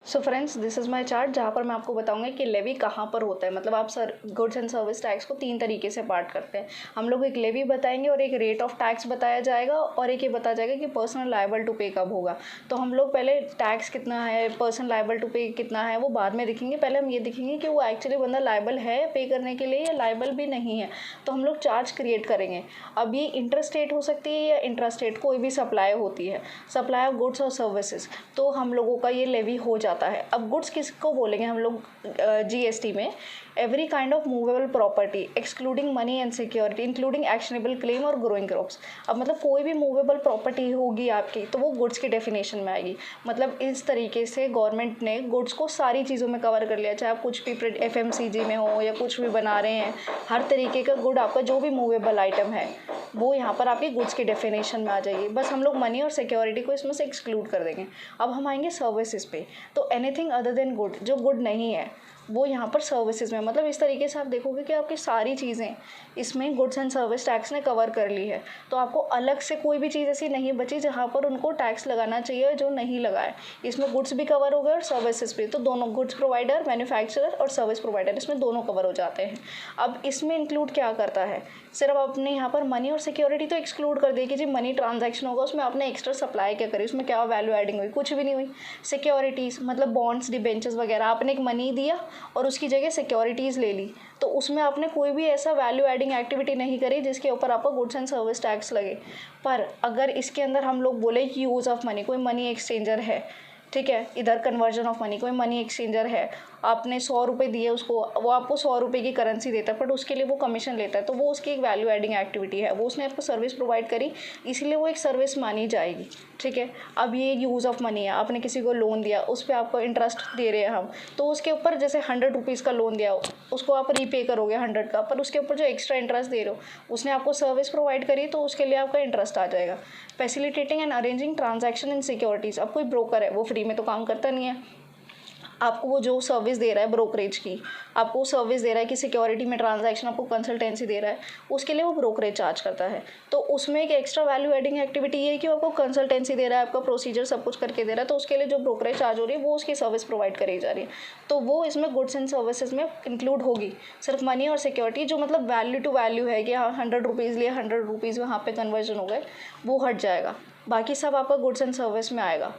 So friends, this is my chart जहाँ पर मैं आपको बताऊंगा कि लेवी कहाँ पर होता है। मतलब आप गुड्स एंड सर्विस टैक्स को 3 तरीके से पार्ट करते हैं। हम लोग एक लेवी बताएंगे और एक रेट ऑफ टैक्स बताया जाएगा और एक ये बताया जाएगा कि पर्सनल लायबल टू पे कब होगा। तो हम लोग पहले टैक्स कितना है, पर्सनल लायबल टू पे कितना है वो बाद में देखेंगे। पहले हम ये देखेंगे कि वो एक्चुअली बंदा लायबल है पे करने के लिए या लायबल भी नहीं है। तो हम लोग चार्ज क्रिएट करेंगे। अब ये इंटरस्टेट हो सकती है या इंट्रास्टेट, कोई भी सप्लाई होती है, सप्लाई ऑफ गुड्स और सर्विसेज, तो हम लोगों का ये लेवी हो जाता है। अब गुड्स किसको बोलेंगे हम लोग जीएसटी में? Every kind of movable property excluding money and security including actionable claim और ग्रोइंग क्रॉप्स। अब मतलब कोई भी मूवेबल प्रॉपर्टी होगी आपकी तो वो गुड्स की डेफिनेशन में आएगी। मतलब इस तरीके से गवर्नमेंट ने गुड्स को सारी चीज़ों में कवर कर लिया, चाहे आप कुछ भी एफएमसीजी में हो या कुछ भी बना रहे हैं, हर तरीके का गुड आपका जो भी मूवेबल आइटम है वो यहाँ पर आपकी गुड्स की डेफिनेशन में आ जाएगी। बस हम लोग मनी और सिक्योरिटी को इसमें से एक्सक्लूड कर देंगे। अब हम आएंगे सर्विसेज पे। तो एनीथिंग अदर देन गुड, जो गुड नहीं है वो यहाँ पर सर्विसेज में, मतलब इस तरीके से आप देखोगे कि आपकी सारी चीज़ें इसमें गुड्स एंड सर्विस टैक्स ने कवर कर ली है। तो आपको अलग से कोई भी चीज़ ऐसी नहीं बची जहाँ पर उनको टैक्स लगाना चाहिए जो नहीं लगाए। इसमें गुड्स भी कवर हो गए और सर्विसेज भी। तो दोनों गुड्स प्रोवाइडर, मैन्युफैक्चरर और सर्विस प्रोवाइडर, इसमें दोनों कवर हो जाते हैं। अब इसमें इंक्लूड क्या करता है? सिर्फ आपने यहाँ पर मनी और सिक्योरिटी तो एक्सक्लूड कर दी कि जी मनी ट्रांजैक्शन होगा, उसमें आपने एक्स्ट्रा सप्लाई क्या करी, उसमें क्या वैल्यू एडिंग हुई? कुछ भी नहीं हुई। सिक्योरिटीज़ मतलब बॉन्ड्स, डिबेंचर्स वगैरह, आपने एक मनी दिया और उसकी जगह सिक्योरिटीज़ ले ली, तो उसमें आपने कोई भी ऐसा वैल्यू एडिंग एक्टिविटी नहीं करी जिसके ऊपर आपको गुड्स एंड सर्विस टैक्स लगे। पर अगर इसके अंदर हम लोग बोले कि यूज़ ऑफ मनी, कोई मनी एक्सचेंजर है, ठीक है, इधर कन्वर्जन ऑफ मनी, कोई मनी एक्सचेंजर है, आपने 100 रुपये दिए उसको, वो आपको 100 रुपये की करेंसी देता है बट उसके लिए वो कमीशन लेता है, तो वो उसकी एक वैल्यू एडिंग एक्टिविटी है, वो उसने आपको सर्विस प्रोवाइड करी, इसलिए वो एक सर्विस मानी जाएगी। ठीक है। अब ये यूज़ ऑफ मनी है, आपने किसी को लोन दिया, उस पर आपको इंटरेस्ट दे रहे हैं हम, तो उसके ऊपर जैसे 100 रुपीज़ का लोन दिया, उसको आप रीपे करोगे 100 का, पर उसके ऊपर जो एक्स्ट्रा इंटरेस्ट दे रहे हो उसने आपको सर्विस प्रोवाइड करी तो उसके लिए आपका इंटरेस्ट आ जाएगा। Facilitating and arranging transaction in securities. अब कोई ब्रोकर है, वो फ्री में तो काम करता नहीं है, आपको वो जो सर्विस दे रहा है ब्रोकरेज की, आपको सर्विस दे रहा है कि सिक्योरिटी में ट्रांजैक्शन आपको कंसल्टेंसी दे रहा है, उसके लिए वो ब्रोकरेज चार्ज करता है। तो उसमें एक एक्स्ट्रा वैल्यू एडिंग एक्टिविटी ये है कि वो आपको कंसल्टेंसी दे रहा है, आपका प्रोसीजर सब कुछ करके दे रहा है, तो उसके लिए जो ब्रोकरेज चार्ज हो रही है वो उसकी सर्विस प्रोवाइड करी जा रही है, तो वो इसमें गुड्स एंड सर्विसेज में इंक्लूड होगी। सिर्फ मनी और सिक्योरिटी जो मतलब वैल्यू टू वैल्यू है कि हाँ 100 रुपीज़ लिए 100 रुपीज़ वहाँ पे कन्वर्जन हो गए, वो हट जाएगा। बाकी सब आपका गुड्स एंड सर्विस में आएगा।